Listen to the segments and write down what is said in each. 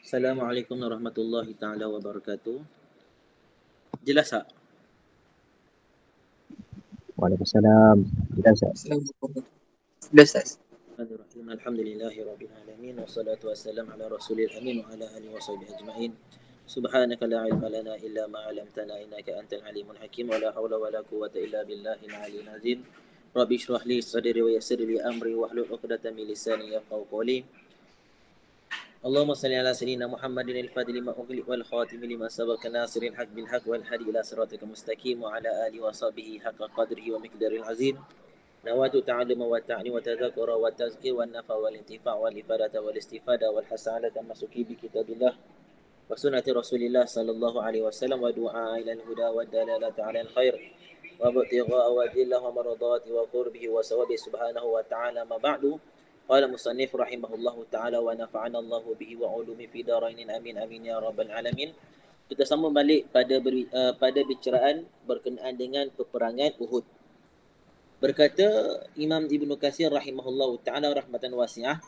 Assalamualaikum warahmatullahi taala wabarakatuh. Jelas tak? Waalaikumsalam. Jelas tak? Sudah Ustaz. Bismillahirrahmanirrahim. Alhamdulillahi rabbil alamin wassalatu wassalam ala rasulil amin wa ala alihi washabihi ajmain. Subhanaka la ilma lana illa ma 'allamtana innaka antal alimul hakim wa la haula wa la quwwata illa billahil aliyyil azim. Rabbi shrah li sadri wa yassir li amri wahlul 'uqdatam min lisani yafqahu qawli. Allahumma salli ala sayyidina Muhammadin al-Fatih lima ughliq wal khatim lima sabaq nasiril haq bil haq wal hadi ila siratikal mustaqim wa ala alihi wa sahbihi haqqa qadrihi wa miqdaril azim. Nawatu ta'alluma wa ta'ni wa tadhakkura wa tazkir wa nafa wal intifa' wal ifadata wal istifada wal hasanata masuki bi kitabillah wa sunnati Rasulillah sallallahu alaihi wasallam wa du'a ila al-huda wa dalalata 'ala al-khair wa ibtigha'a wajhillah wa maradati wa qurbihi wa sawabi subhanahu wa ta'ala ma ba'du. Qala musannif rahimahullahu ta'ala wa nafa'ana Allahu bihi wa ulumi fi darainin amin amin ya rabbal alamin. Kita sambung balik pada bicaraan berkenaan dengan peperangan Uhud. Berkata Imam Ibn Katsir rahimahullahu ta'ala rahmatan wasi'ah,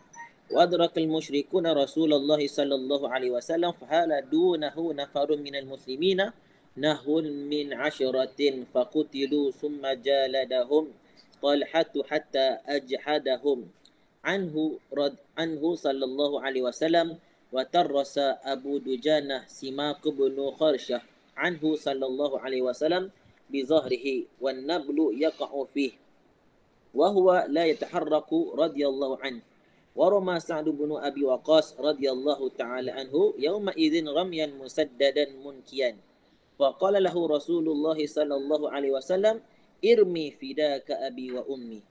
wa adrakal musyrikuna Rasulullah sallallahu alaihi wasallam fahala dunahu nafarun minal muslimina nahun min asharatin faqutilu summa jaladahum talhatu hatta ajhadahum anhu sallallahu alaihi wasallam wa tarrasa Abu Dujanah Simaq bin Kharsyah anhu sallallahu alaihi wasallam bi zahrihi wan nablu yaqa'u fihi wa huwa la yataharraku radhiyallahu anhu wa rama Sa'd bin Abi Waqqas radhiyallahu ta'ala anhu yawma idzin ramyan musaddadan munkiyan wa qala lahu Rasulullah sallallahu alaihi wasallam irmi fidaka abi wa ummi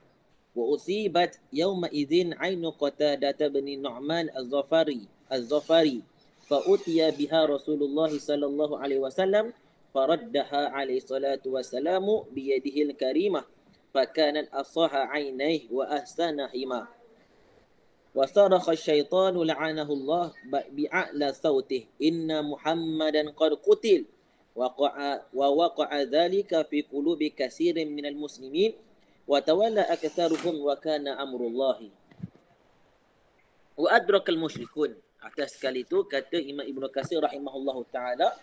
wa usibat yawma idzin ainu Qatadah bin Nu'man az-Zafari fa utiya biha Rasulullah sallallahu alaihi wasallam faraddaha alaihi salatu wassalamu bi yadihi al-karimah fakanat asaha 'ainaihi wa ahsanahima wa sarakha asy-syaitanu la'anahu Allah bi'a'la sautih inna Muhammadan qad qutil wa waqa'a dhalika fi qulubi katsirin minal muslimin wa tawalla aktsaruhum wa kana amrullahi wa adrakal musyrikun. Atas sekali itu kata Imam Ibn Katsir rahimahullahu taala,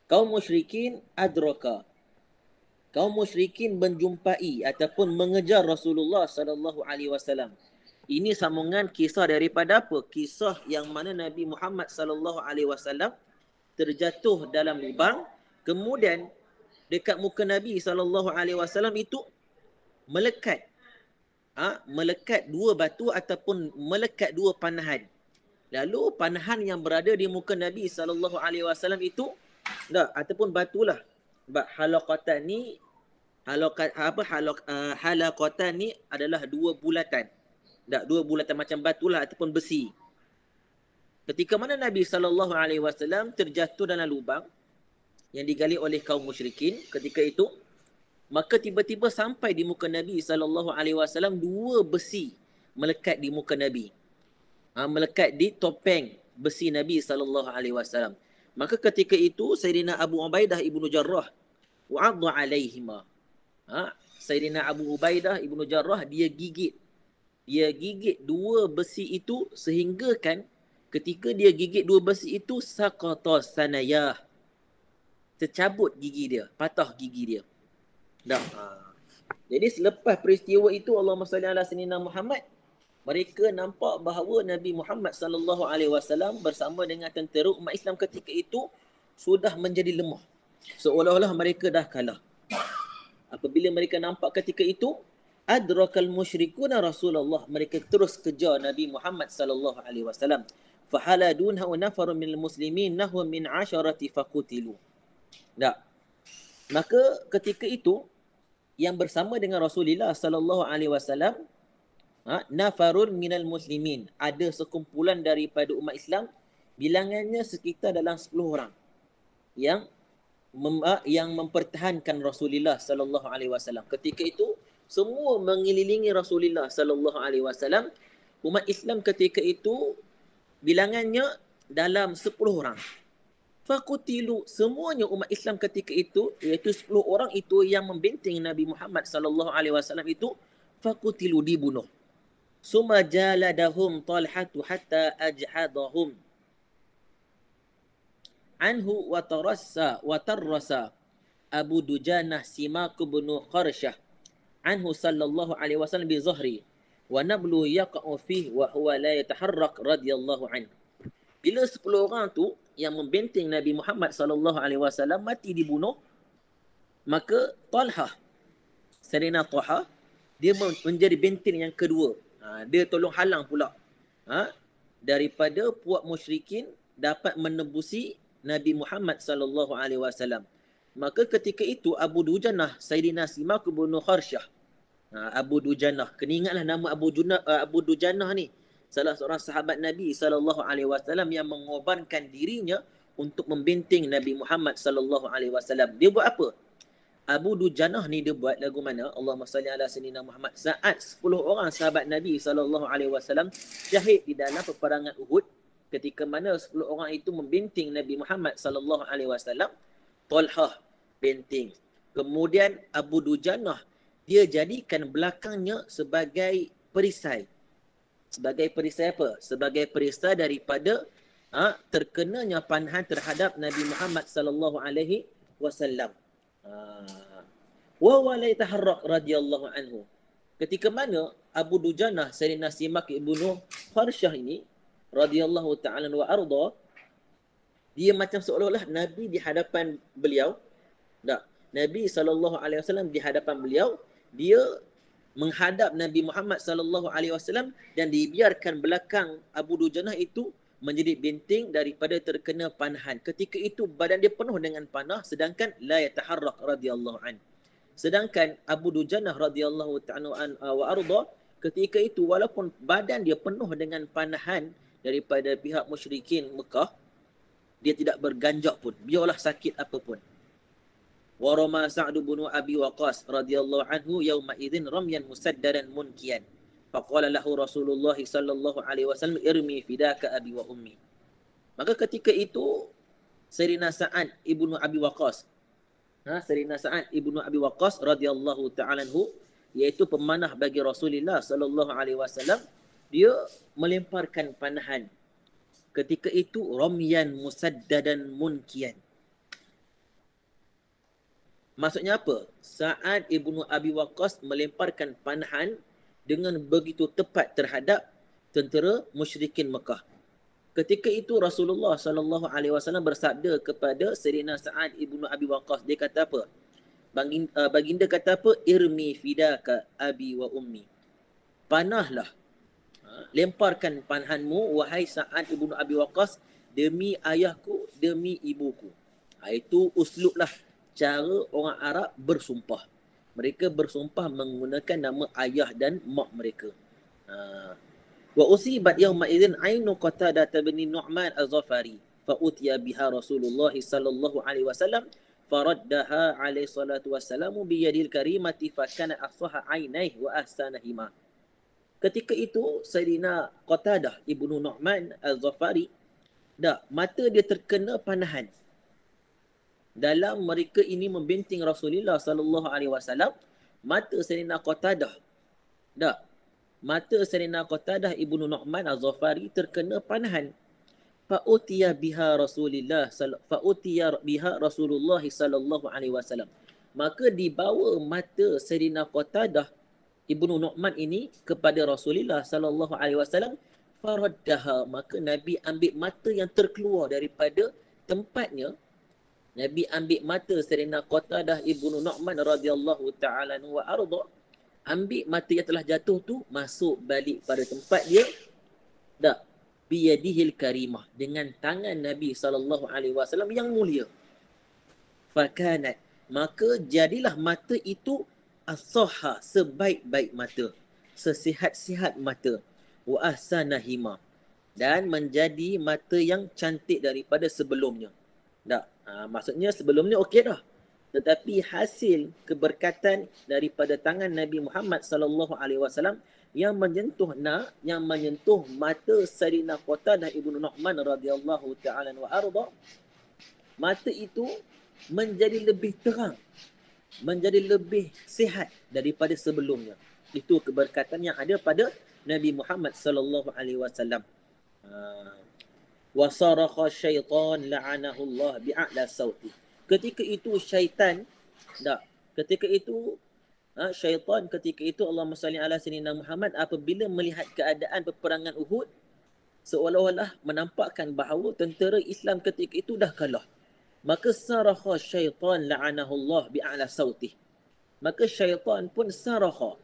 kaum musyrikin adraka, kaum musyrikin menjumpai ataupun mengejar Rasulullah sallallahu alaihi wasallam. Ini sambungan kisah daripada apa? Kisah yang mana Nabi Muhammad sallallahu alaihi wasallam terjatuh dalam lubang, kemudian dekat muka Nabi SAW itu melekat melekat dua batu ataupun melekat dua panahan. Lalu panahan yang berada di muka Nabi SAW itu ataupun batulah halaqatan ni halaqatan ni adalah dua bulatan. Dua bulatan macam batulah ataupun besi. Ketika mana Nabi SAW terjatuh dalam lubang yang digali oleh kaum musyrikin ketika itu, maka tiba-tiba sampai di muka Nabi SAW dua besi melekat di muka Nabi, melekat di topeng besi Nabi SAW. Maka ketika itu Sayyidina Abu Ubaidah ibnu Jarrah wa'adha alaihima, Sayyidina Abu Ubaidah ibnu Jarrah dia gigit dua besi itu sehingga kan ketika dia gigit dua besi itu saqata sanayah, tercabut gigi dia, patah gigi dia. Jadi selepas peristiwa itu, Allahumma salli ala sayyidina Muhammad, mereka nampak bahawa Nabi Muhammad sallallahu alaihi wasallam bersama dengan tentera umat Islam ketika itu sudah menjadi lemah. Seolah-olah mereka dah kalah. Apabila mereka nampak ketika itu, adrakal musyrikuna Rasulullah, mereka terus kejar Nabi Muhammad sallallahu alaihi wasallam. Fahaladunha nafarun minal muslimin nahwa min 'asharati faqutilu. Maka ketika itu yang bersama dengan Rasulullah sallallahu alaihi wasallam, nafarun minal muslimin, ada sekumpulan daripada umat Islam, bilangannya sekitar dalam 10 orang yang mempertahankan Rasulullah sallallahu alaihi wasallam. Ketika itu semua mengelilingi Rasulullah sallallahu alaihi wasallam. Umat Islam ketika itu bilangannya dalam 10 orang. Fakutilu, semuanya umat Islam ketika itu, iaitu 10 orang itu yang membenting Nabi Muhammad sallallahu alaihi wasallam itu, fakutilu, dibunuh. Summa jaladahum Talhatu hatta ajhadahum anhu wa tarassa Abu Dujanah Simak bin Kharsyah anhu sallallahu alaihi wasallam bi zahri wa nablu yaqa'u fihi wa huwa la yataharrak radhiyallahu anhu. Bila 10 orang tu yang membenting Nabi Muhammad sallallahu alaihi wasallam mati dibunuh, maka Talhah, Sayyidina Talhah, dia menjadi benteng yang kedua. Dia tolong halang pula daripada puak musyrikin dapat menembusi Nabi Muhammad sallallahu alaihi wasallam. Maka ketika itu Abu Dujanah Sayyidina Simak bin Kharsyah, Abu Dujanah, kena ingatlah nama Abu Dujanah ni salah seorang sahabat Nabi sallallahu alaihi wasallam yang mengorbankan dirinya untuk membenting Nabi Muhammad sallallahu alaihi wasallam. Dia buat apa? Abu Dujanah ni dia buat lagu mana? Allahumma salli ala sayyidina Muhammad. Saat 10 orang sahabat Nabi sallallahu alaihi wasallam syahid di dalam peperangan Uhud, ketika mana 10 orang itu membenting Nabi Muhammad sallallahu alaihi wasallam, Talhah benting. Kemudian Abu Dujanah dia jadikan belakangnya sebagai perisai. Sebagai perisai apa? Sebagai perisai daripada terkenanya panahan terhadap Nabi Muhammad sallallahu alaihi wasallam. Wa huwa la yataharrak radhiyallahu anhu. Ketika mana Abu Dujanah Sayyidina Simak ibnu Kharsyah ini radhiyallahu ta'ala wa arda, dia macam seolah-olah Nabi di hadapan beliau. Tak, Nabi sallallahu alaihi wasallam di hadapan beliau, dia menghadap Nabi Muhammad sallallahu alaihi wasallam dan dibiarkan belakang Abu Dujanah itu menjadi benteng daripada terkena panahan. Ketika itu badan dia penuh dengan panah, sedangkan la yataharrak radhiyallahu an. Sedangkan Abu Dujanah radhiyallahu ta'ala wa arda, ketika itu walaupun badan dia penuh dengan panahan daripada pihak musyrikin Mekah, dia tidak berganjak pun, biarlah sakit apapun. Wa rama Sa'd bin Abi Waqqas radhiyallahu anhu yauma idzin ramyan musaddadan munkiyan. Faqala lahu Rasulullah sallallahu alaihi wasallam irmi fidaka abi wa ummi. Maka ketika itu Sayyidina Sa'ad ibnu Abi Waqqas, Sayyidina Sa'ad ibnu Abi Waqqas radhiyallahu ta'ala anhu, iaitu pemanah bagi Rasulullah sallallahu alaihi wasallam, dia melemparkan panahan. Ketika itu ramyan musaddadan munkiyan. Maksudnya apa? Sa'ad ibnu Abi Waqqas melemparkan panahan dengan begitu tepat terhadap tentera musyrikin Mekah. Ketika itu Rasulullah sallallahu alaihi wasallam bersabda kepada Sayyidina Sa'ad ibnu Abi Waqqas, dia kata apa? Baginda kata apa? Irmi fidaka abi wa ummi. Panahlah, lemparkan panahanmu wahai Sa'ad ibnu Abi Waqqas demi ayahku, demi ibuku. Itu uslublah cara orang Arab bersumpah. Mereka bersumpah menggunakan nama ayah dan mak mereka. Wa usibat yawma idzin ainu Qatadah bin Nu'man az-Zafari fa utiya biha Rasulullah sallallahu alaihi wasallam faraddaha alaihi salatu wassalamu bi yadil karimati fa kana afsaha ainaihi wa ahsanahima. Ketika itu Sayyidina Qatadah ibnu Nu'man az-Zafari, mata dia terkena panahan. Dalam mereka ini membenting Rasulullah sallallahu alaihi wasallam, mata Sayyidina Qatadah, mata Sayyidina Qatadah ibnu Nu'man az-Zafari terkena panahan. Fa utiya biha Rasulullah sallallahu alaihi wasallam. Maka dibawa mata Sayyidina Qatadah ibnu Nu'man ini kepada Rasulullah sallallahu alaihi wasallam, faraddaha, maka Nabi ambil mata yang terkeluar daripada tempatnya. Nabi ambil mata Sayyidina Qatadah ibnu Nu'man radhiyallahu ta'ala wa arda, ambil mata yang telah jatuh tu, masuk balik pada tempat dia. Biyadihil karimah, dengan tangan Nabi sallallahu alaihi wasallam yang mulia. Fakanat, maka jadilah mata itu as-sahha, sebaik-baik mata, sesihat-sihat mata, wa ahsanahima, dan menjadi mata yang cantik daripada sebelumnya. Maksudnya sebelumnya okey dah, tetapi hasil keberkatan daripada tangan Nabi Muhammad sallallahu alaihi wasallam yang menyentuh mata Sayyidina Qatadah ibnu Nu'man radhiyallahu ta'ala wa arda, mata itu menjadi lebih terang, menjadi lebih sihat daripada sebelumnya. Itu keberkatan yang ada pada Nabi Muhammad sallallahu alaihi wasallam. Wa sarakha syaitan la'anahu Allah bi'a'la sauti. Ketika itu syaitan ketika itu syaitan ketika itu Allahumma salli ala sayyidina Muhammad apabila melihat keadaan peperangan Uhud seolah-olah menampakkan bahawa tentera Islam ketika itu dah kalah. Maka sarakha syaitan la'anahu Allah bi'a'la sauti. Maka syaitan pun sarakha,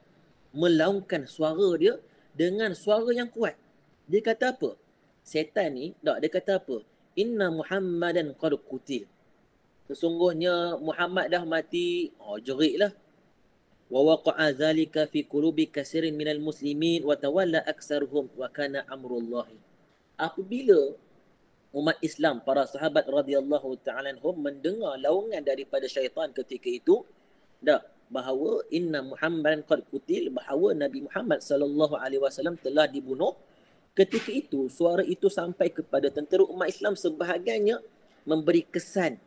melaungkan suara dia dengan suara yang kuat. Dia kata apa? Setan ni, dia kata apa? Inna Muhammadan qad qutil. Sesungguhnya Muhammad dah mati. Jeriklah. Wa waqa'a zalika fi qulubi katsirin minal muslimin wa tawalla aktsaruhum wa kana amrullah. Apabila umat Islam, para sahabat radhiyallahu ta'ala anhum mendengar laungan daripada syaitan ketika itu, bahawa inna Muhammadan qad qutil, bahawa Nabi Muhammad sallallahu alaihi wasallam telah dibunuh. Ketika itu suara itu sampai kepada tentera umat Islam, sebahagiannya memberi kesan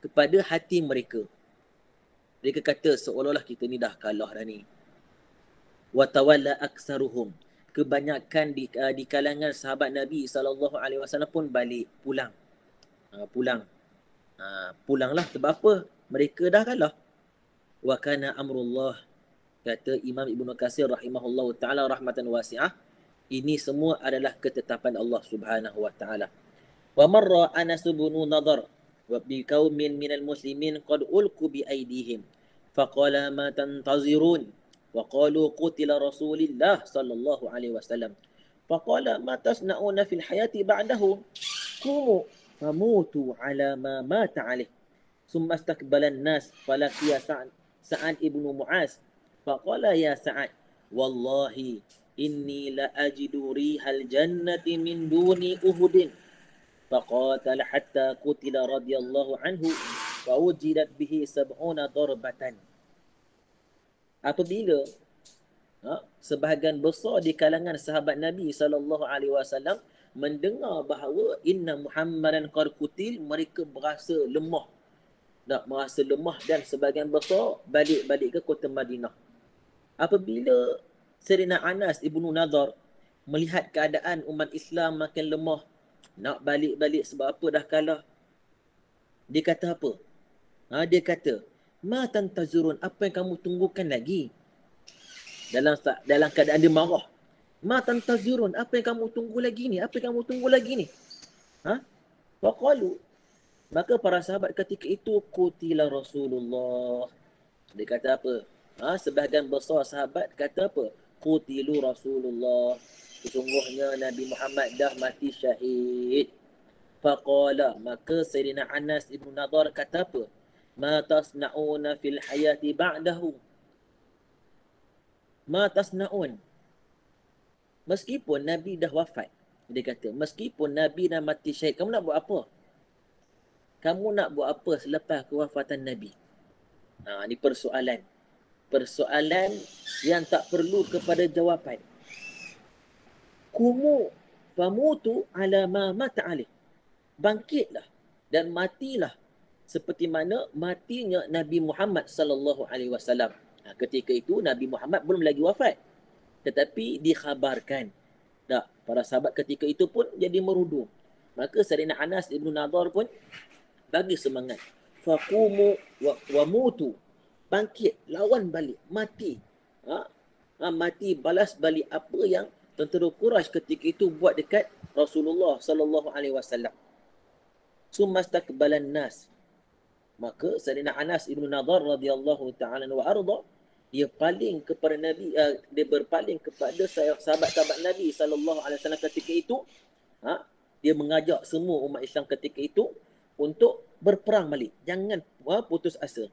kepada hati mereka. Mereka kata seolah-olah kita ni dah kalah dah ni. Wa tawalla aktsaruhum, kebanyakan di kalangan sahabat Nabi sallallahu alaihi wasallam pun balik pulang. Pulanglah sebab apa? Mereka dah kalah. Wa kana amrullah, kata Imam Ibnu Katsir rahimahullahu taala rahmatan wasi'ah, ini semua adalah ketetapan Allah Subhanahu wa taala. Wa marra Anas bin Nadar wa bi qaumin minal muslimin qad ulqu bi aydihim faqala ma tantazirun wa qalu qutila Rasulillah sallallahu alaihi wasallam faqala ma tasna'una fil hayati ba'dahu qumu famutu ala ma mata alaih summa istakbala an-nas falaqiya Sa'ad ibn Mu'az faqala ya Sa'ad wallahi inni la ajidu rihal jannati min duni Uhudin faqatala hatta qutila radhiyallahu anhu wa wujidat bihi 70 darbatan. Apabila sebahagian besar di kalangan sahabat Nabi sallallahu alaihi wasallam mendengar bahawa inna Muhammadan qad qutil, mereka merasa lemah. Dan sebahagian besar balik ke kota Madinah. Apabila Sayyidina Anas ibnu Nadar melihat keadaan umat Islam makin lemah, nak balik sebab apa dah kalah, dia kata apa? Dia kata, ma tantazurun, apa yang kamu tunggukan lagi? Dalam keadaan dia marah. Ma tantazurun, apa yang kamu tunggu lagi ni? Apa yang kamu tunggu lagi ni? Faqalu, maka para sahabat ketika itu qutila Rasulullah. Dia kata apa? Sebahagian besar sahabat kata apa? Qutilu Rasulullah, sesungguhnya Nabi Muhammad dah mati syahid. Faqala, maka Sayyidina Anas ibn Nadar kata apa? Ma tasna'una fil hayati ba'dahu. Ma tasna'un, meskipun Nabi dah wafat, dia kata meskipun Nabi dah mati syahid, kamu nak buat apa? Kamu nak buat apa selepas kewafatan Nabi? Ini persoalan yang tak perlu kepada jawapan. Kumu famutu ala ma mata alaih, bangkitlah dan matilah seperti mana matinya Nabi Muhammad sallallahu alaihi wasallam. Ketika itu Nabi Muhammad belum lagi wafat, tetapi dikhabarkan. Para sahabat ketika itu pun jadi merudu. Maka Sayyidina Anas ibn Nadar pun bagi semangat. Faqumu wa mutu, bangkit, lawan balik, mati. Mati balas balik apa yang tentera Quraisy ketika itu buat dekat Rasulullah sallallahu alaihi wasallam. Sumastakbalan nas, maka Sayyidina Anas ibn Nadar radhiyallahu ta'ala wa arda, dia paling kepada Nabi, dia berpaling kepada sahabat-sahabat Nabi sallallahu alaihi wasallam ketika itu. Dia mengajak semua umat Islam ketika itu untuk berperang balik, jangan putus asa.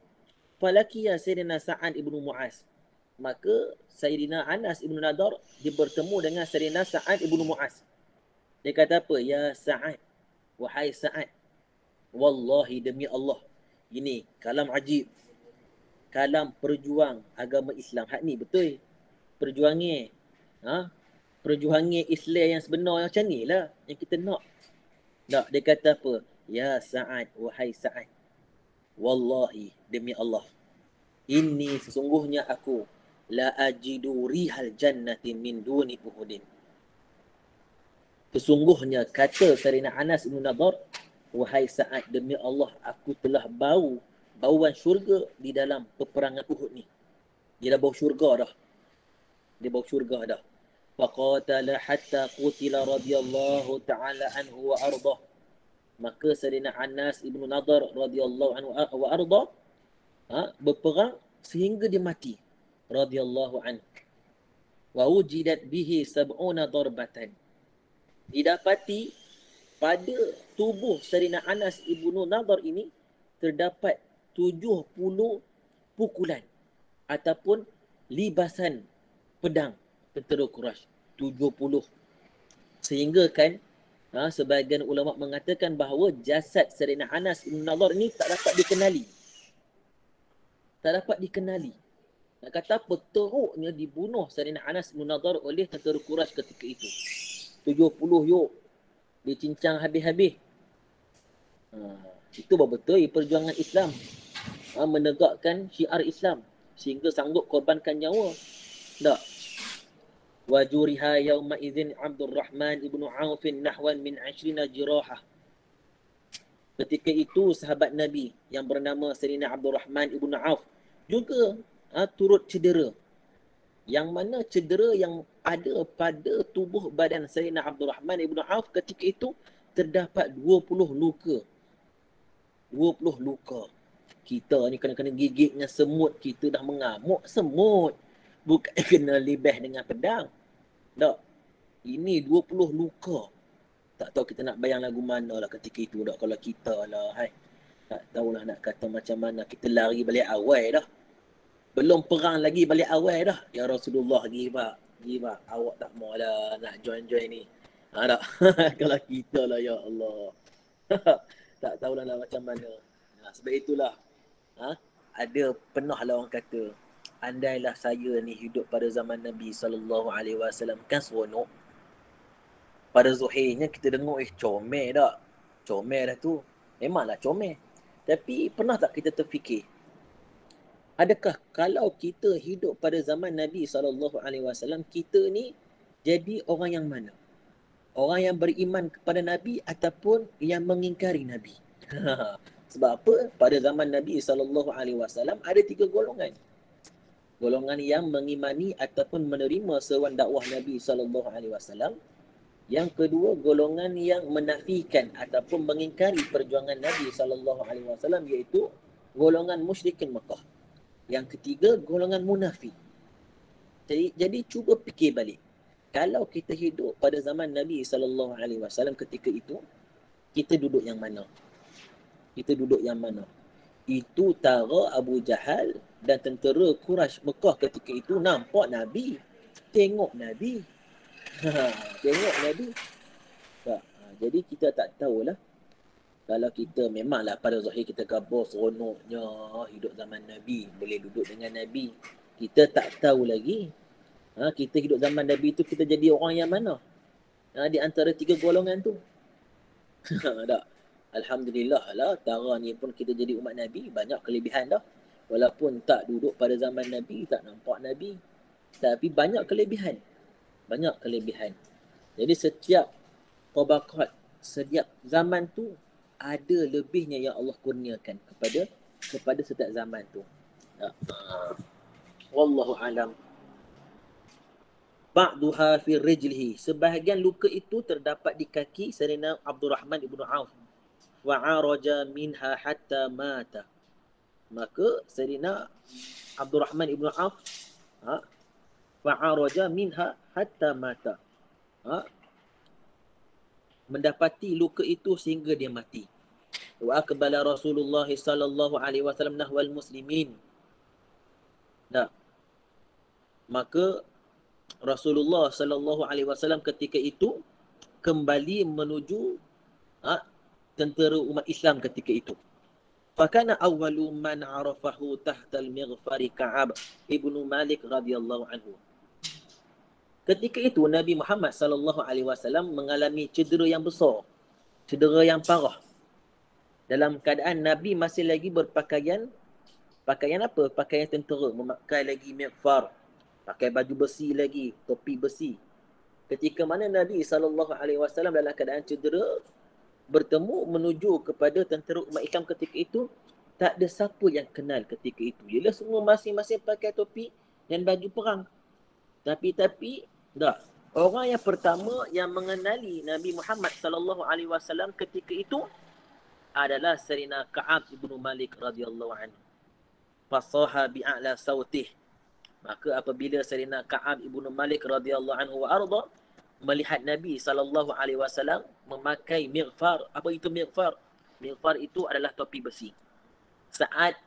Falaqiya Sayyidina Sa'ad ibn Mu'az, maka Sayyidina Anas ibn Nadar dia bertemu dengan Sayyidina Sa'ad ibn Mu'az. Dia kata apa? Ya Sa'ad, wahai Sa'ad, wallahi demi Allah, ini kalam ajib, kalam perjuang agama Islam. Hak ni betul perjuangnya. Perjuangnya Islam yang sebenar macam ni lah yang kita nak. Dia kata apa? Ya Sa'ad, wahai Sa'ad, wallahi demi Allah, ini sesungguhnya aku la ajidu rihal jannati min duni Uhudin. Sesungguhnya kata Sayyidina Anas bin Nadhr, wahai Sa'ad, demi Allah aku telah bau bauan syurga di dalam peperangan Uhud ni. Dia dah bau syurga dah. Dia bau syurga dah. Faqatala hatta qutila radhiyallahu ta'ala anhu wa ardah. Maka Sayyidina Anas ibnu Nadhr radhiyallahu anhu wa ardah berperang sehingga dia mati radhiyallahu anhu. Wa wujidat bihi sab'una darbatan. Didapati pada tubuh Sayyidina Anas ibnu Nadhr ini terdapat 70 pukulan ataupun libasan pedang tentera Quraisy. 70. Sehingga kan sebahagian ulama mengatakan bahawa jasad Sayyidina Anas ibn Nadhr ni tak dapat dikenali. Tak dapat dikenali. Nak kata apa, teruknya dibunuh Sayyidina Anas ibn Nadhr oleh tentera Quraisy ketika itu. 70 yuk. Dicincang habis-habis. Itu betul perjuangan Islam. Menegakkan syiar Islam. Sehingga sanggup korbankan nyawa. Tak. Wajuriha yawma idzin Abdurrahman ibnu Auf nahwan min 20 jirahah. Ketika itu sahabat Nabi yang bernama Sayyidina Abdurrahman ibnu Auf juga turut cedera. Yang mana cedera yang ada pada tubuh badan Sayyidina Abdurrahman ibnu Auf ketika itu terdapat 20 luka. 20 luka. Kita ni kena gigitnya semut, kita dah mengamuk semut. Bukan kena libah dengan pedang. Tak. Ini 20 luka. Tak tahu kita nak bayang lagu mana lah ketika itu tak. Kalau kita lah. Tak tahulah nak kata macam mana. Kita lari balik awal dah. Belum perang lagi balik awal dah. Ya Rasulullah give up. Awak tak mau lah nak join ni. Tak. Kalau kita lah ya Allah. Tak tahulah nak macam mana. Sebab itulah. Ada pernah lah orang kata, andailah saya ni hidup pada zaman Nabi SAW, kan seronok. Pada zuhirnya kita dengar, comel tak? Comel dah tu. Memanglah comel. Tapi pernah tak kita terfikir, adakah kalau kita hidup pada zaman Nabi SAW, kita ni jadi orang yang mana? Orang yang beriman kepada Nabi ataupun yang mengingkari Nabi? Sebab apa? Pada zaman Nabi SAW ada 3 golongan. Golongan yang mengimani ataupun menerima seruan dakwah Nabi SAW. Yang kedua, golongan yang menafikan ataupun mengingkari perjuangan Nabi SAW, iaitu golongan musyrikin Mekah. Yang ketiga, golongan munafik. Jadi cuba fikir balik. Kalau kita hidup pada zaman Nabi SAW ketika itu, kita duduk yang mana? Kita duduk yang mana? Itu tara Abu Jahal dan tentera Quraisy Mekah ketika itu nampak Nabi. Tengok Nabi. Tengok Nabi. Tak. Jadi kita tak tahulah. Kalau kita memanglah pada zahir kita khabar seronoknya hidup zaman Nabi. Boleh duduk dengan Nabi. Kita tak tahu lagi. Kita hidup zaman Nabi tu kita jadi orang yang mana? Di antara 3 golongan tu. Tak. Alhamdulillah lah, tara ni pun kita jadi umat Nabi, banyak kelebihan dah. Walaupun tak duduk pada zaman Nabi, tak nampak Nabi, tapi banyak kelebihan. Banyak kelebihan. Jadi setiap tabaqat, setiap zaman tu ada lebihnya yang Allah kurniakan kepada setiap zaman tu. Wallahu alam. Ba'duha fi rijlihi. Sebahagian luka itu terdapat di kaki Sayyidina Abdurrahman ibnu Auf. Wa'araja minha hatta mata. Maka Sayyidina Abdurrahman ibnu Auf wa'araja minha hatta mata. Mendapati luka itu sehingga dia mati. Wa aqbala Rasulullah sallallahu alaihi wasallam nahwal muslimin. Maka Rasulullah sallallahu alaihi wasallam ketika itu kembali menuju tentera umat Islam ketika itu. Fakana awwalu man arafahu tahta al-mighfari Ka'ab ibnu Malik radhiyallahu anhu. Ketika itu Nabi Muhammad sallallahu alaihi wasallam mengalami cedera yang besar, cedera yang parah. Dalam keadaan Nabi masih lagi berpakaian apa? Pakaian tentera, memakai lagi mighfar. pakai baju besi lagi, topi besi. Ketika mana Nabi SAW dalam keadaan cedera, bertemu menuju kepada tentera umat Islam ketika itu, tak ada siapa yang kenal ketika itu. Ialah semua masing-masing pakai topi dan baju perang. Tapi tak. Orang yang pertama yang mengenali Nabi Muhammad SAW ketika itu adalah Sayyidina Ka'ab ibn Malik radhiyallahu anhu. Fasaha bi'a'la sautih. Maka apabila Sayyidina Ka'ab ibn Malik radhiyallahu anhu wa arda melihat Nabi SAW memakai mighfar. Apa itu mighfar? Mighfar itu adalah topi besi. Saat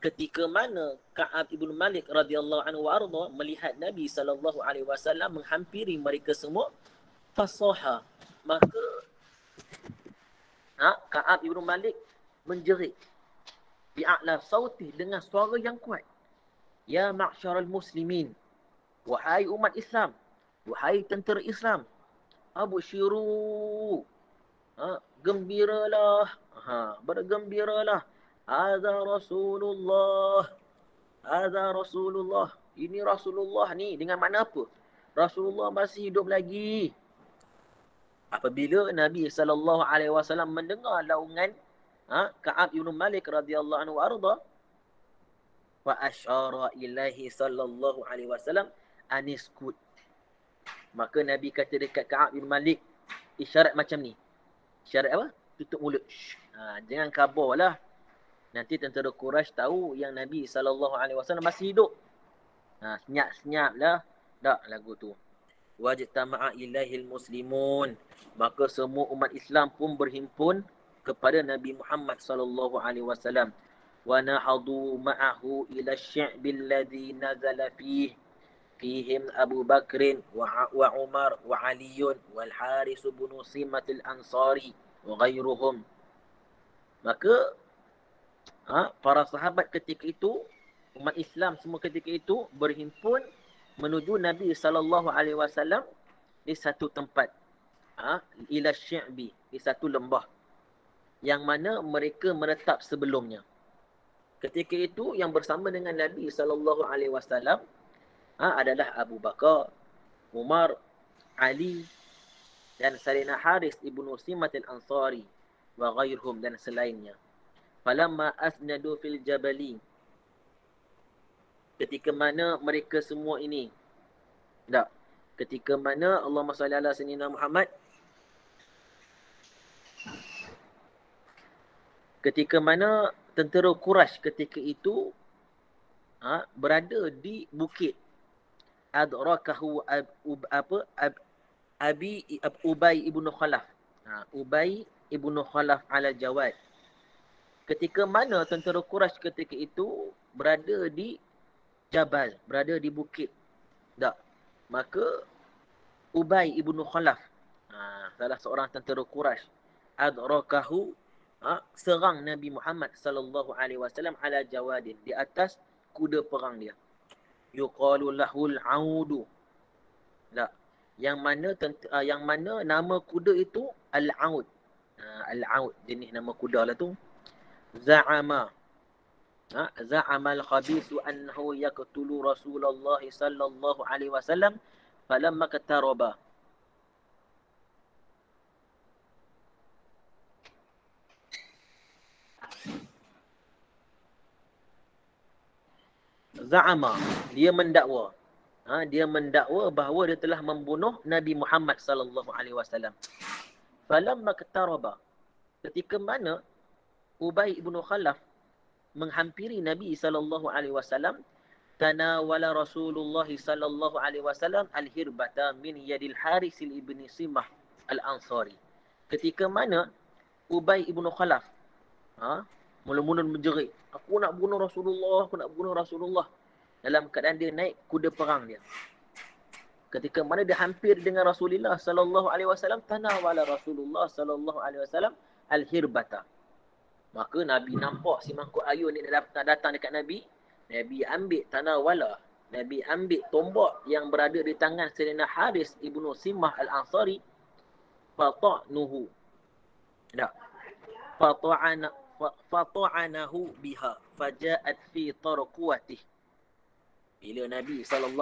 ketika mana Ka'ab ibn Malik radhiyallahu anhu wa arda melihat Nabi SAW menghampiri mereka semua, fasaha, maka Ka'ab ibn Malik menjerit bi'a'la sautih, dengan suara yang kuat. Ya ma'syaral muslimin, wahai umat Islam, wahai tentera Islam, absyiru, gembiralah, bergembiralah. Hadza Rasulullah, hadza Rasulullah, ini Rasulullah ni. Dengan makna apa? Rasulullah masih hidup lagi. Apabila Nabi SAW mendengar laungan Ka'ab ibn Malik radhiyallahu anhu arda, wa asyara ilaihi sallallahu alaihi wasallam aniskut. Maka Nabi kata dekat Ka'ab ibn Malik, isyarat macam ni. Isyarat apa? Tutup mulut. Jangan kabarlah. Nanti tentera Quraisy tahu yang Nabi SAW masih hidup. Senyap-senyaplah. Tak lagu tu. Wajtama'a ilaihil muslimun. Maka semua umat Islam pun berhimpun kepada Nabi Muhammad SAW. Wa nahadu ma'ahu ila syi'bil ladzi nazala fihim Abu Bakrin wa Umar wa Aliyun wal Haris bin Simatil Ansari wa ghairuhum. Maka para sahabat ketika itu, umat Islam semua ketika itu berhimpun menuju Nabi SAW di satu tempat, ila syi'bi, di satu lembah yang mana mereka menetap sebelumnya. Ketika itu yang bersama dengan Nabi SAW adalah Abu Bakar, Umar, Ali dan Sayyidina Haris ibnu Simatil Ansari wa ghairuhum, dan selainnya. Falamma asnadu fil jabali, ketika mana mereka semua ini, ketika mana Allahumma salli ala sayyidina Muhammad, ketika mana tentera Quraisy ketika itu berada di bukit, adrakahu Ubay ibn Khalaf, Ubay ibn Khalaf ala Jawad. Ketika mana tentera Quraisy ketika itu berada di Jabal, berada di bukit. Maka Ubay ibn Khalaf, salah seorang tentera Quraisy, adrakahu, serang Nabi Muhammad SAW ala Jawadin, di atas kuda perang dia. Yuqalu lahul audu. Yang mana nama kuda itu Al-Aud. Al-Aud, jenis nama kuda lah tu. Za'ama al-khabisu annahu yaqtulu Rasulullah sallallahu alaihi wasallam falamma kataraba. Za'ama, dia mendakwa. Dia mendakwa bahawa dia telah membunuh Nabi Muhammad sallallahu alaihi wasallam. Falamma kataraba, ketika mana Ubay ibn Khalaf menghampiri Nabi SAW, tanawala Rasulullah SAW al-hirbata min yadil Haris ibn Simah al-Ansari. Ketika mana Ubay ibn Khalaf mula-mula menjerit, aku nak bunuh Rasulullah, aku nak bunuh Rasulullah, dalam keadaan dia naik kuda perang dia. Ketika mana dia hampir dengan Rasulullah SAW, tanawala Rasulullah SAW al-hirbata. Maka Nabi nampak si mangkuk ayun ni nak datang dekat Nabi. Nabi ambil tanawala, Nabi ambil tombak yang berada di tangan Sayyidina Haris ibnu Simah al-Ansari. Fata'nuhu. Fata'anahu biha. Faja'at fi tarquwatih. Bila Nabi SAW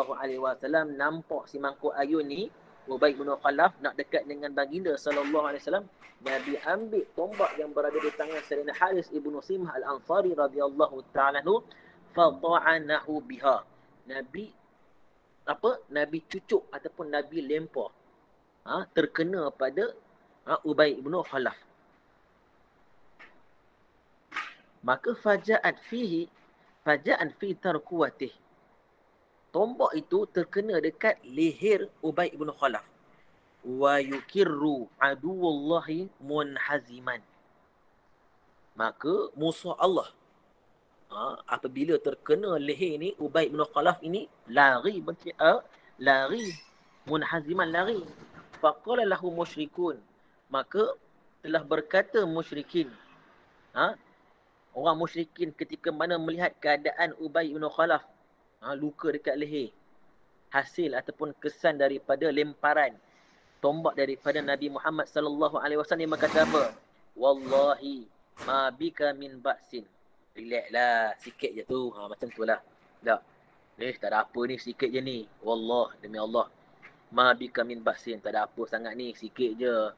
nampak si mangkuk ayun ni, Ubay bin Khalaf nak dekat dengan baginda SAW, Nabi ambil tombak yang berada di tangan Sayyidina Haris ibnu Simah al-Ansari radhiyallahu ta'ala anhu, fata'anahu biha. Nabi cucuk ataupun Nabi lempar terkena pada Ubay bin Khalaf. Maka faja'an fi tarkuwatih. Tombak itu terkena dekat leher Ubay bin Khalaf. Wa yukirru aduwallahi munhaziman. Maka musuh Allah apabila terkena leher ni, Ubay bin Khalaf ini lari munhaziman, lari. Faqala lahu musyrikun. Maka telah berkata musyrikin, orang musyrikin ketika mana melihat keadaan Ubay bin Khalaf luka dekat leher, hasil ataupun kesan daripada lemparan tombak daripada Nabi Muhammad sallallahu alaihi wasallam, dia berkata apa? Wallahi ma bika min ba'sin. Relax lah, sikit je tu. Macam tu lah. Tak. Tak ada apa ni, sikit je ni. Wallah, demi Allah. Ma bika min ba'sin. Tak ada apa sangat ni, sikit je.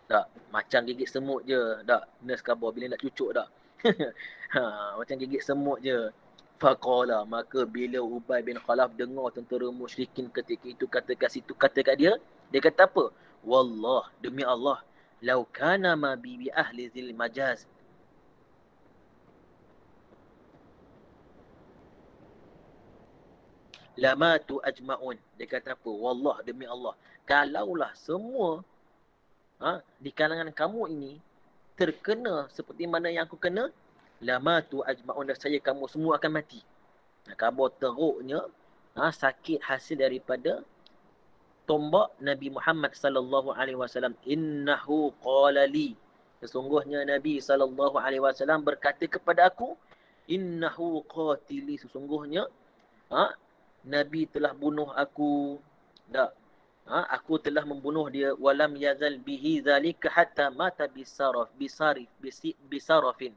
Tak. Macam gigit semut je. Tak. Nurse khabar bila nak cucuk tak. Macam gigit semut je. Faqala, maka bila Ubay bin Khalaf dengar tentera musyrikin ketika itu kata kat dia kata apa? Wallah, demi Allah, lau kana ma bi ahli zil majaz. Lamatu ajma'un. Dia kata apa? Wallah, demi Allah, kalaulah semua di kalangan kamu ini terkena seperti mana yang aku kena, lamatu ajma'un, dan saya kamu semua akan mati. Khabar teruknya sakit hasil daripada tombak Nabi Muhammad sallallahu alaihi wasallam. Innahu qala li, sesungguhnya Nabi sallallahu alaihi wasallam berkata kepada aku, innahu qatili, sesungguhnya Nabi telah bunuh aku. Tak. Aku telah membunuh dia. Walam yazal bihi zalika hatta mata bisarafin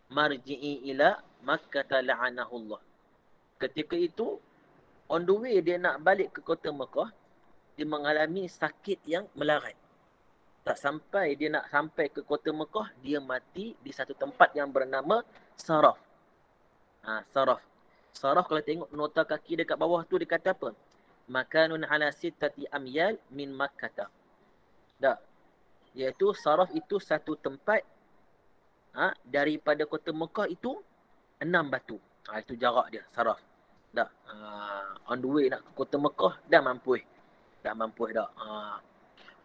marji'i ila Makkah la'anahullah. Ketika itu, on the way dia nak balik ke kota Mekah, dia mengalami sakit yang melarat. Tak sampai dia nak sampai ke kota Mekah, dia mati di satu tempat yang bernama Saraf. Saraf. Saraf, kalau tengok nota kaki dekat bawah tu, dia kata apa? Makanun ala sittati amyal min Makkah. Tak. Iaitu Saraf itu satu tempat daripada kota Mekah itu 6 batu. Itu jarak dia, Saraf. Tak. On the way nak ke kota Mekah, dah mampu. Tak mampu dah.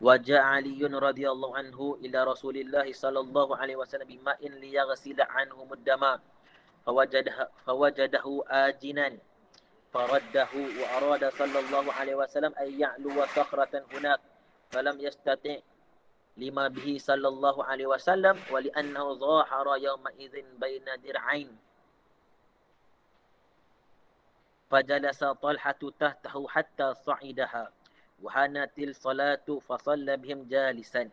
Waja'a Aliyun radhiyallahu anhu ila Rasulillah sallallahu alaihi wasallam bima'in liyaghsila anhu muddama fawajadahu ajinan faraddahu wa arada sallallahu alaihi wasallam ay ya'lu wa sakhratan hunak falam yastati' lima bihi sallallahu alaihi wasallam wa li'annahu zahara yawma idzin baina dir'ain fajalasa Talhatu tahtahu hatta sa'idaha wa hanatil salatu fa shalla bihim jalisan.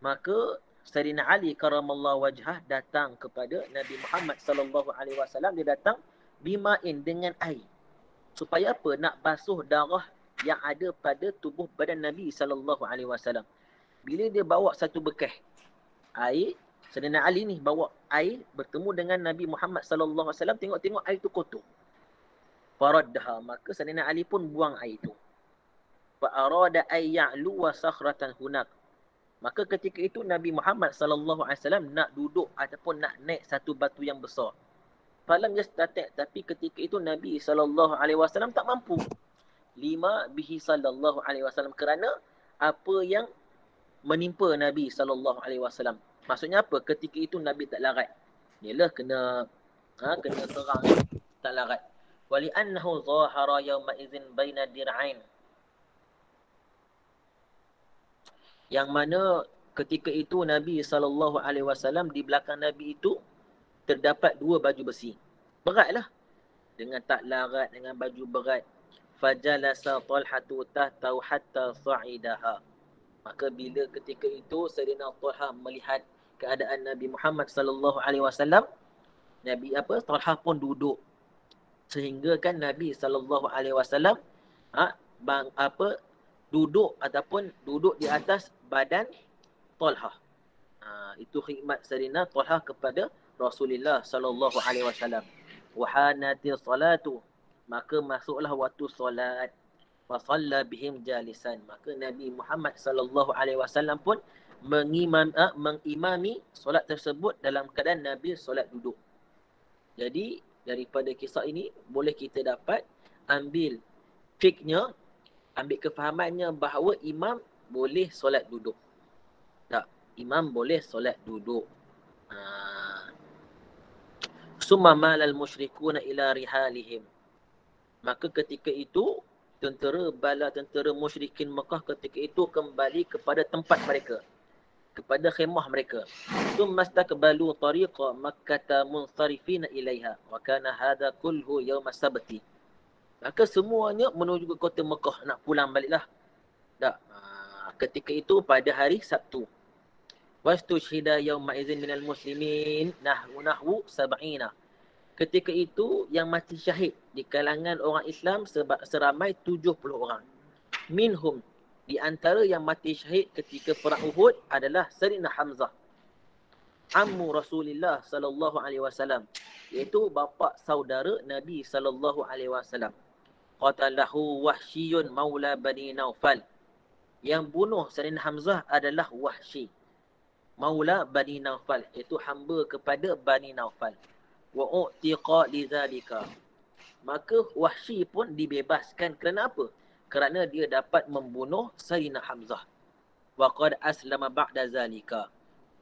Maka Sayyidina Ali karamallahu wajhah datang kepada Nabi Muhammad sallallahu alaihi wasallam. Dia datang bima'in, dengan air. Supaya apa? Nak basuh darah yang ada pada tubuh badan Nabi sallallahu alaihi wasallam. Bila dia bawa satu bekas air, Sayyidina Ali ni bawa air bertemu dengan Nabi Muhammad sallallahu alaihi wasallam, tengok-tengok air tu kotor. Faraddaha, maka Sayyidina Ali pun buang air tu. Fa arada ay ya'lu wa sakhratan hunak. Maka ketika itu Nabi Muhammad sallallahu alaihi wasallam nak duduk ataupun nak naik satu batu yang besar. Falam yastati', tapi ketika itu Nabi sallallahu alaihi wasallam tak mampu. Lima bihi sallallahu alaihi wasallam, kerana apa yang menimpa Nabi sallallahu alaihi wasallam. Maksudnya apa? Ketika itu Nabi tak larat. Yalah kena serang, tak larat. Wali annahu zahara yawma idzin baina dir'ain. Yang mana ketika itu Nabi sallallahu alaihi wasallam, di belakang Nabi itu terdapat 2 baju besi. Beratlah. Dengan tak larat, dengan baju berat. Fajalasa Talhatu tahtahu hatta sa'idaha. Maka bila ketika itu Sayyidina Talha melihat keadaan Nabi Muhammad sallallahu alaihi wasallam, Talha pun duduk Sehingga kan Nabi SAW duduk di atas badan Talhah. Itu khidmat Sayyidina Talhah kepada Rasulullah SAW. Wahanatil salatu, maka masuklah waktu solat. Fasalla bihim jalisan, maka Nabi Muhammad SAW pun mengimami solat tersebut dalam keadaan Nabi solat duduk. Jadi daripada kisah ini boleh kita dapat ambil fiknya, ambil kefahamannya bahawa imam boleh solat duduk. Tak, imam boleh solat duduk. Summa malal musyrikuna ila rihalihim, maka ketika itu tentera musyrikin Mekah ketika itu kembali kepada tempat mereka, kepada khemah mereka. Summa istakbalu tariqa Makkah munsarifina ilaiha wa kana hadha kullu yawm as-sabti, maka semuanya menuju ke kota Mekah, nak pulang baliklah. Tak, ketika itu pada hari Sabtu. Wastushhida yawma idzin minal muslimin nahwu sab'ina, ketika itu yang mati syahid di kalangan orang Islam seramai 70 orang. Minhum, di antara yang mati syahid ketika perang Uhud adalah Sayyidina Hamzah, ammu Rasulullah sallallahu alaihi wasallam, iaitu bapa saudara Nabi sallallahu alaihi wasallam. Qatalahu Wahsyiyun maula Bani Naufal, yang bunuh Sayyidina Hamzah adalah Wahsy, maula Bani Naufal, iaitu hamba kepada Bani Naufal. Wa u'tiqa lidzalika, maka Wahsy pun dibebaskan kerana apa? Kerana dia dapat membunuh Sayyidina Hamzah. Wa qad aslama ba'da zalika,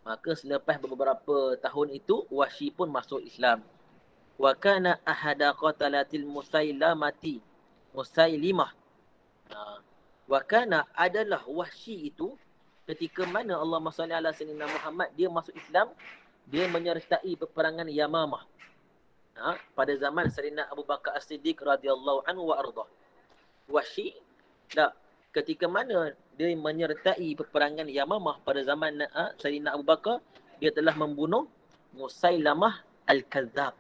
maka selepas beberapa tahun itu Wahsy pun masuk Islam. Wa kana ahada qatalatil Musailimah. Wa kana adalah Wahsy itu ketika mana Allahumma salli ala sayyidina Muhammad dia masuk Islam, dia menyertai peperangan Yamamah. Pada zaman Sayyidina Abu Bakar As-Siddiq radhiyallahu anhu wa ardah. Wahsy ketika mana dia menyertai peperangan Yamamah pada zaman Sayyidina Abu Bakar, dia telah membunuh Musailamah Al-Kadzab.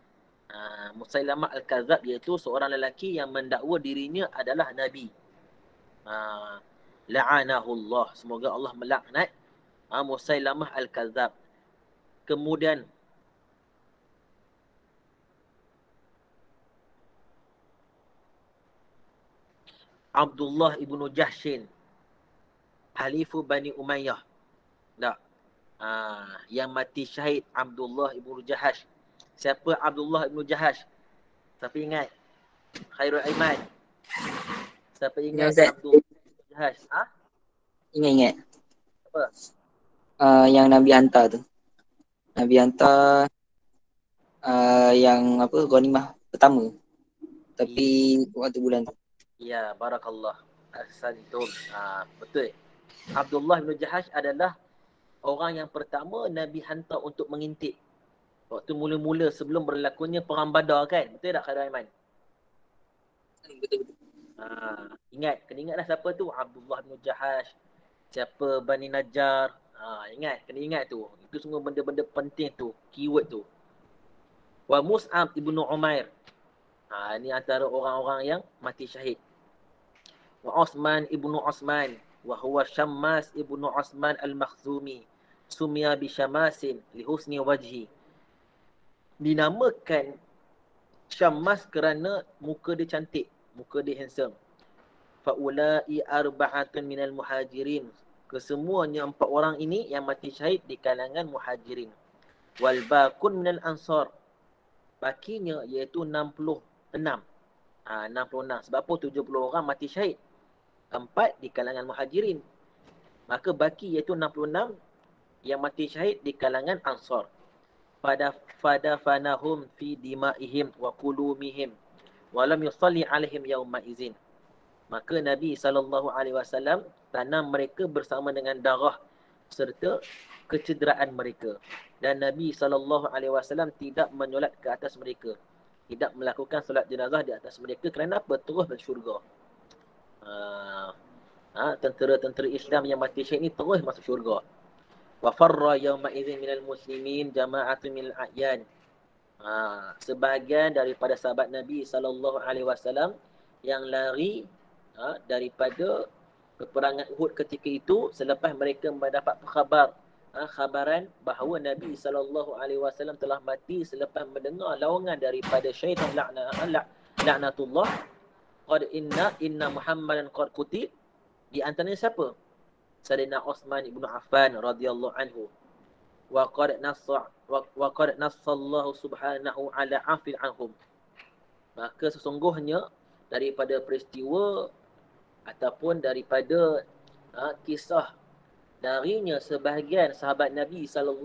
Musailamah Al-Kadzab iaitu seorang lelaki yang mendakwa dirinya adalah Nabi. La'anahullah, semoga Allah melaknat Musailamah Al-Kadzab. Kemudian Abdullah ibnu Jahshin, Halifu Bani Umayyah. Yang mati syahid Abdullah ibnu Jahash. Siapa Abdullah ibnu Jahash? Siapa ingat? Khairul Aiman. Siapa ingat Abdullah ibnu Jahash? Ingat. Apa? Yang Nabi hantar tu. Nabi hantar yang apa, ghanimah pertama. Tapi waktu bulan tu. Ya, barakallah. Ahsantum. Betul. Abdullah bin Jahash adalah orang yang pertama Nabi hantar untuk mengintip. Waktu mula-mula sebelum berlakunya perang Badar kan? Betul tak Khairul Aiman? Betul. Ingat, kena ingatlah siapa tu? Abdullah bin Jahash. Siapa Bani Najjar. Ingat, kena ingat tu. Itu semua benda-benda penting tu, keyword tu. Wa Mus'ab ibnu Umair. Ini antara orang-orang yang mati syahid. Wa Osman ibnu Osman, wa huwa Syammas ibnu Osman al-Makhzumi, sumia bi Syammasin li husni wajhi. Dinamakan Syammas kerana muka dia cantik, muka dia handsome. Fa ulai arba'atun minal muhajirin, kesemuanya 4 orang ini yang mati syahid di kalangan muhajirin. Wal baqun minal ansar, bakinya iaitu 66. 66. Sebab apa 70 orang mati syahid? 4 di kalangan muhajirin. Maka baki iaitu 66 yang mati syahid di kalangan ansar. Fada fanahum fi dima'ihim wa qulumihim wa lam yusalli alaihim yawma izin. Maka Nabi SAW tanam mereka bersama dengan darah serta kecederaan mereka. Dan Nabi SAW tidak menyolat ke atas mereka, tidak melakukan solat jenazah di atas mereka. Kerana apa? Terus masuk syurga. Tentera-tentera Islam yang mati syahid ni terus masuk syurga. Wa farra yawma idzin minal muslimin jama'atun minal a'yan. Sebahagian daripada sahabat Nabi SAW yang lari daripada peperangan Uhud ketika itu selepas mereka mendapat khabaran bahawa Nabi SAW telah mati selepas mendengar lawangan daripada syaitan laknatullah. Qad inna Muhammadan qad qutil. Di antaranya siapa? Sayyidina Uthman ibn Affan radhiyallahu anhu. Wa qad nassallahu subhanahu ala afil anhum. Maka sesungguhnya daripada peristiwa ataupun daripada kisah darinya sebahagian sahabat Nabi SAW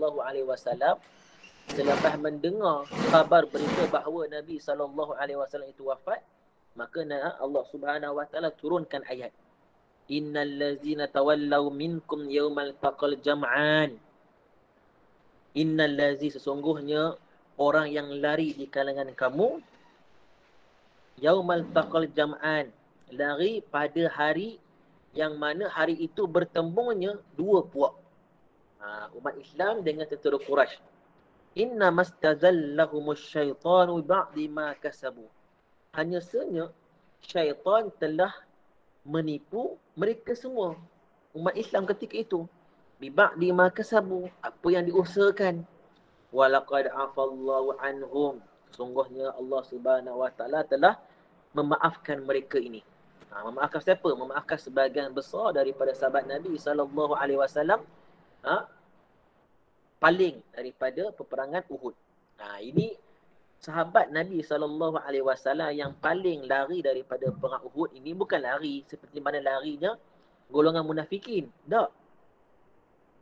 selepas mendengar khabar berita bahawa Nabi SAW itu wafat, maka Allah Subhanahu wa taala turunkan ayat, innal ladzina tawallaw minkum yawmal taqal jam'an. Innal ladzi, sesungguhnya orang yang lari di kalangan kamu, yaumal taqal jam'an, lari pada hari yang mana hari itu bertembungnya dua puak, umat Islam dengan tentera Quraisy. Inna mastazallahumus syaitanu ba'di ma kasabu. Hanya saja syaitan telah menipu mereka semua, umat Islam ketika itu. Biba'di ma kasabu, apa yang diusahakan. Walaqad afallahu anhum, sesungguhnya Allah Subhanahu wa taala telah memaafkan mereka ini. Memaafkan siapa? Memaafkan sebahagian besar daripada sahabat Nabi SAW paling daripada peperangan Uhud. Ini sahabat Nabi SAW yang paling lari daripada perang Uhud ini bukan lari seperti mana larinya golongan munafikin. Tak.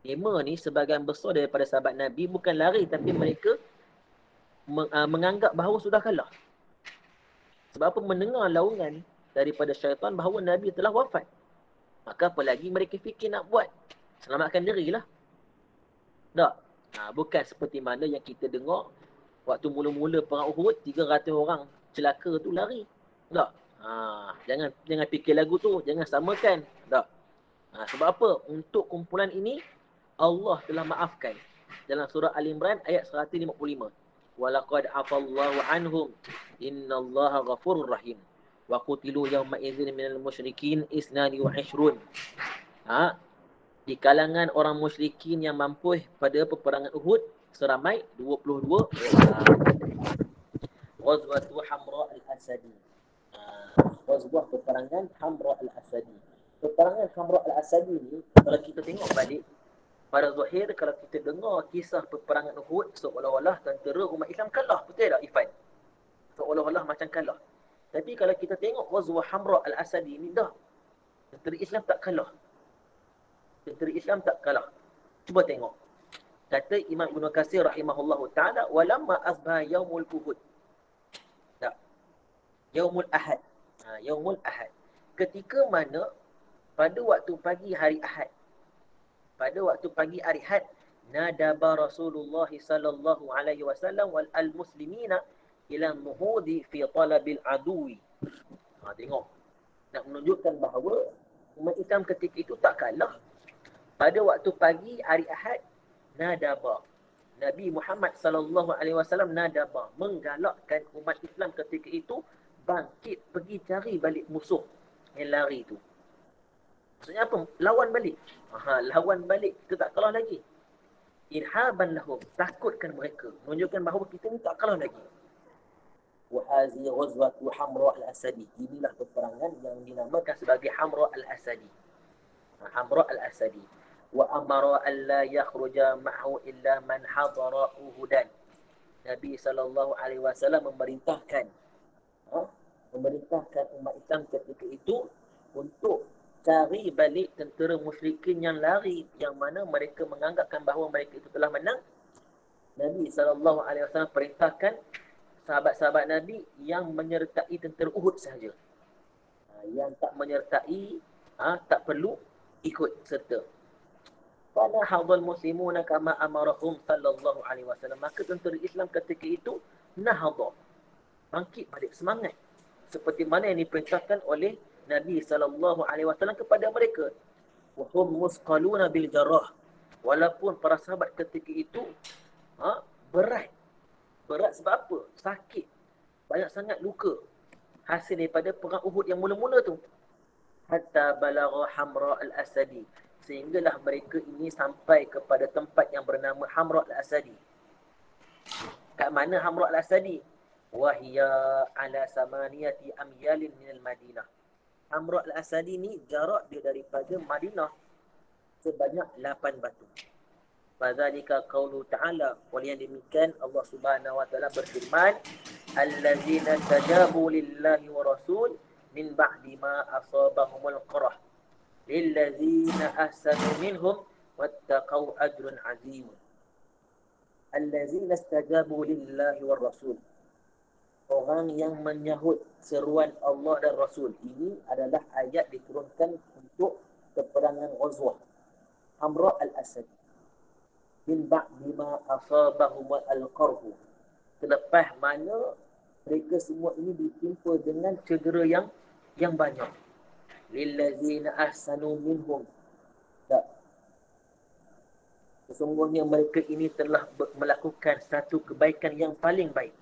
Lima ni sebahagian besar daripada sahabat Nabi bukan lari, tapi mereka menganggap bahawa sudah kalah. Sebab apa? Mendengar laungan daripada syaitan bahawa Nabi telah wafat. Maka apa lagi mereka fikir nak buat? Selamatkan dirilah. Tak. Bukan seperti mana yang kita dengar waktu mula-mula perang Uhud 300 orang celaka tu lari. Tak. Jangan fikir lagu tu, jangan samakan. Tak. Sebab apa? Untuk kumpulan ini Allah telah maafkan. Dalam surah Al-Imran ayat 155. Walaqad afallahu anhum innallaha ghafurur rahim. Wa qutilu yawma idzin minal musyrikin isnani wa ishrun. Di kalangan orang musyrikin yang mampu pada peperangan Uhud seramai 22 orang. Ghazwatu Hamra al-Asadi. Ghazwah peperangan Hamra al-Asadi. Peperangan Hamra al-Asadi ni kalau kita tengok balik pada zahir, kalau kita dengar kisah peperangan Uhud, seolah-olah tentera umat Islam kalah. Betul tak Ifan? Seolah-olah macam kalah. Tapi kalau kita tengok Ghazwah Hamra al-Asadi ni dah, tentera Islam tak kalah. Tentera Islam tak kalah. Cuba tengok. Kata Imam Ibn Katsir rahimahullahu ta'ala, walamma asbah yaumul Uhud. Tak. Yaumul Ahad. Yaumul Ahad. Ketika mana pada waktu pagi hari Ahad, pada waktu pagi hari Ahad, nadaba Rasulullah sallallahu alaihi wasallam wal muslimina ila muhudi fi talabil adui. Tengok. Nak menunjukkan bahawa umat Islam ketika itu tak kalah. Pada waktu pagi hari Ahad, nadaba. Nabi Muhammad sallallahu alaihi wasallam nadaba, menggalakkan umat Islam ketika itu bangkit pergi cari balik musuh yang lari itu. Maksudnya apa? Lawan balik. Lawan balik. Kita tak kalah lagi. Irhaban lahum. Takutkan mereka. Menunjukkan bahawa kita ni tak kalah lagi. Wa hazi ghazwatu Hamra al-Asadi. Inilah peperangan yang dinamakan sebagai Hamra al-Asadi. Hamra al-Asadi. Wa amara an la yakhruja ma'hu illa man hadara Uhudan. Nabi SAW memerintahkan umat Islam ketika itu untuk cari balik tentera musyrikin yang lari, yang mana mereka menganggapkan bahawa mereka itu telah menang. Nabi SAW perintahkan sahabat-sahabat Nabi yang menyertai tentera Uhud sahaja. Yang tak menyertai, tak perlu ikut serta. Pada hadal muslimuna kama amarahum sallallahu alaihi wasallam. Maka tentera Islam ketika itu nahadha, bangkit balik, semangat, seperti mana yang diperintahkan oleh Nabi SAW kepada mereka. Wahum musqaluna bil jarrah. Walaupun para sahabat ketika itu berat Berat sebab apa? Sakit. Banyak sangat luka. Hasil daripada perang Uhud yang mula-mula tu. Hatta balagha Hamra al-Asadi. Sehinggalah mereka ini sampai kepada tempat yang bernama Hamra al-Asadi. Kat mana Hamra al-Asadi? Wahia ala samaniyati amyalin minal Madinah. Hamra al-Asadi ni jarak dia daripada Madinah sebanyak 8 batu. Fadzalika qaulu ta'ala, wal yang demikian Allah Subhanahu wa taala berfirman, allazina tajabu lillahi wa rasul min ba'di ma asabahumul qarah lillazina ahsanu minhum wattaqau ajrun azim. Allazina istajabu lillahi wa rasul, orang yang menyahut seruan Allah dan Rasul. Ini adalah ayat diturunkan untuk peperangan Ghazwah Hamra al-Asad. Min ba'di ma asabahum al-qarhu. Selepas mana mereka semua ini ditimpa dengan cedera yang banyak. Lillazina ahsanu minhum. Tak. Sesungguhnya mereka ini telah melakukan satu kebaikan yang paling baik.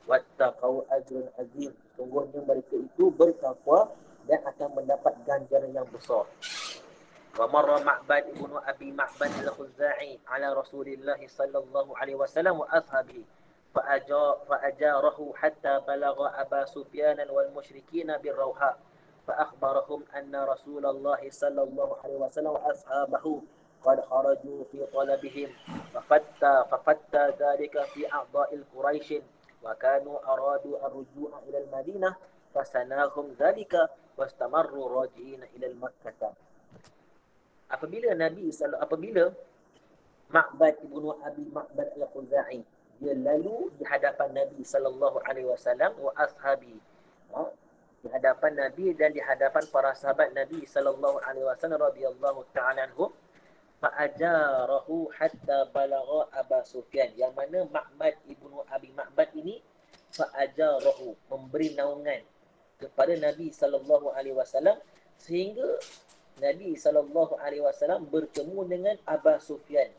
Wattaqau ajrun azim. Sesungguhnya mereka itu bertakwa dan akan mendapat ganjaran yang besar. Wa marra Ma'bad ibn Abi Ma'bad al-Khuzai ala Rasulillah sallallahu alaihi wasallam wa ashabihi fa'ajarahu hatta balagha Aba Sufyan wal musyrikin bir-Rawha فأخبرهم أن رسول الله صلى الله عليه وسلم وأصحابه قد خرجوا في طلبهم ففتى ذلك في أعضاء القريش وكانوا أرادوا الرجوع إلى المدينة فسناهم ذلك واستمروا راجعين إلى المكة. Apabila Ma'bad ibnu Abi Ma'bad al-Khuzai dia lalu di hadapan Nabi sallallahu alaihi wasallam wa ashabi, di hadapan Nabi dan di hadapan para sahabat Nabi sallallahu alaihi wasallam radhiyallahu ta'ala anhum, fa'ajarahu hatta balagha Aba Sufyan, yang mana Ma'bad ibnu Abi Ma'bad ini fa'ajarahu, memberi naungan kepada Nabi sallallahu alaihi wasallam sehingga Nabi sallallahu alaihi wasallam bertemu dengan Aba Sufyan,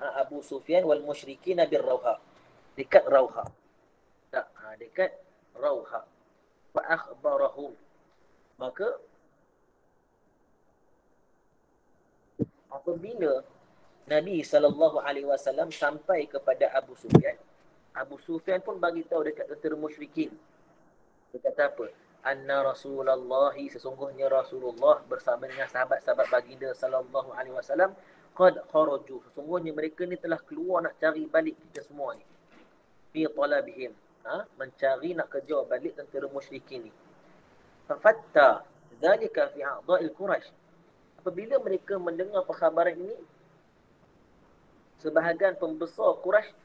Abu Sufyan wal musyrikin bir-Rawha, dekat Rawha. Dekat Rawha. Fa akhbarahum, maka apabila Nabi sallallahu alaihi wasallam sampai kepada Abu Sufyan pun bagi tahu dekat tentera musyrikin. Dia kata apa? Anna Rasulullah, sesungguhnya Rasulullah bersama dengan sahabat-sahabat baginda sallallahu alaihi wasallam qad kharaju, sesungguhnya mereka ni telah keluar nak cari balik kita semua ni. Fi talabihim, mencari nak kejar balik tentera musyrikin ni. Fafatta zalika fi a'dha'il Quraisy. Apabila mereka mendengar perkhabaran ini, sebahagian pembesar Quraisy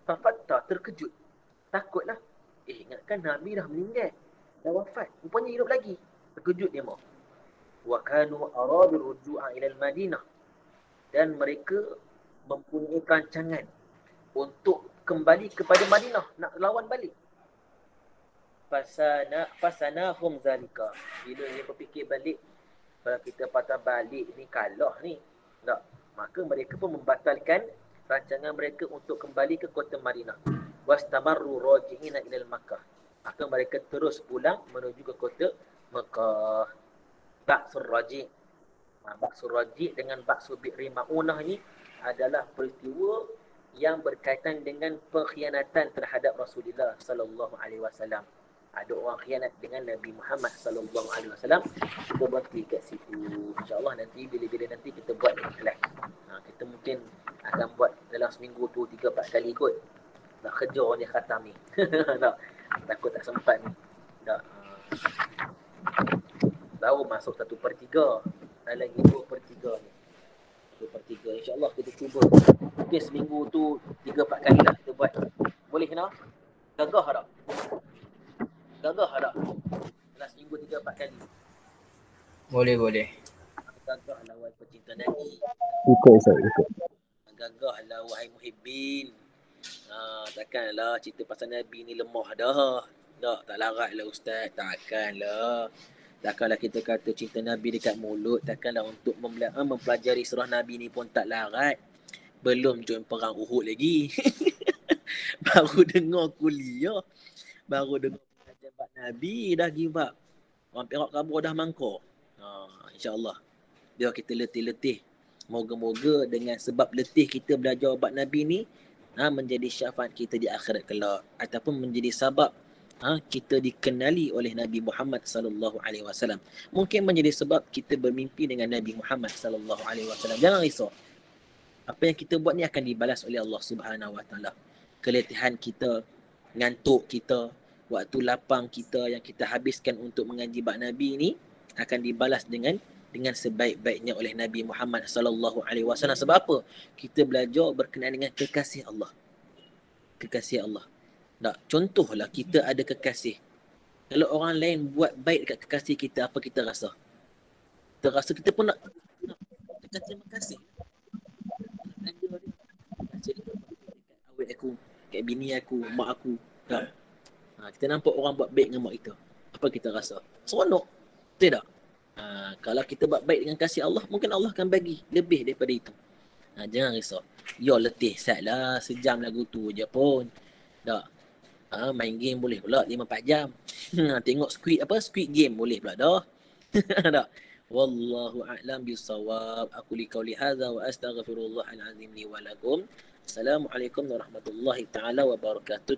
fafatta, terkejut, takutlah. Ingatkan Nabi dah meninggal, dah wafat, rupanya hidup lagi. Terkejut dia mau. Wa kanu aradu ruju'a ila al-Madinah, dan mereka mempunyai perancangan untuk kembali kepada Madinah, nak lawan balik. Fasanahum zalika, bila dia berfikir balik, kalau kita patah balik ni kalah ni, tak, maka mereka pun membatalkan rancangan mereka untuk kembali ke kota Madinah. Wastamarru raji'ina ila Makkah, maka mereka terus pulang menuju ke kota Makkah. Ba'sur Raji', Ba'sur Raji' dengan Ba'sur Bi'ri Ma'unah ni adalah peristiwa yang berkaitan dengan pengkhianatan terhadap Rasulullah sallallahu alaihi wasallam. Ada orang khianat dengan Nabi Muhammad sallallahu alaihi wasallam. Kita berhenti kat situ. Insya-Allah nanti bila-bila nanti kita buat kelas. Kita mungkin akan buat dalam seminggu tu 3-4 kali kot. Nak kejar ni khatam ni. Tak. Takut tak sempat ni. Tak. Baru masuk 1/3. Lagi 2/3 ni. 2/3. InsyaAllah kita cuba. Mungkin seminggu tu 3-4 kali lah kita buat. Boleh nak? Gagah tak? Gagah tak? Dalam seminggu 3-4 kali. Boleh. Gagah lah wahai pecinta Nabi. Ikut Ustaz, ikut. Gagah lah wahai muhibbin. Takkanlah cerita pasal Nabi ni lemah dah. Tak larat lah Ustaz. Takkanlah kita kata cinta Nabi dekat mulut. Takkanlah untuk mempelajari surah Nabi ni pun tak larat. Belum join perang Uhud lagi. Baru dengar kuliah, baru dengar pengajian bab Nabi, dah give up. Orang Perak kabur dah mangkuk. InsyaAllah. Biar kita letih-letih. Moga-moga dengan sebab letih kita belajar bab Nabi ni, menjadi syafaat kita di akhirat kelak. Ataupun menjadi sebab kita dikenali oleh Nabi Muhammad sallallahu alaihi wasallam. Mungkin menjadi sebab kita bermimpi dengan Nabi Muhammad sallallahu alaihi wasallam. Jangan risau. Apa yang kita buat ni akan dibalas oleh Allah Subhanahu wa taala. Keletihan kita, ngantuk kita, waktu lapang kita yang kita habiskan untuk mengaji bab Nabi ni akan dibalas dengan sebaik-baiknya oleh Nabi Muhammad sallallahu alaihi wasallam. Sebab apa? Kita belajar berkenaan dengan kekasih Allah. Kekasih Allah. Tak, contohlah kita ada kekasih. Kalau orang lain buat baik dekat kekasih kita, apa kita rasa? Kita rasa kita pun nak kata terima kasih. Awet aku, kat bini aku, mak aku. Tak. Kita nampak orang buat baik dengan mak kita. Apa kita rasa? Seronok. Tidak? Kalau kita buat baik dengan kasih Allah, mungkin Allah akan bagi lebih daripada itu. Jangan risau. Ya letih satlah, sejam lagu tu je pun. Tak. Main game boleh pula 5-4 jam. Tengok Squid Game boleh pula dah. Tak. Wallahu a'lam bisawab. Aku liqauli hadza wa astaghfirullahal azim li wa lakum. Assalamualaikum warahmatullahi taala wabarakatuh.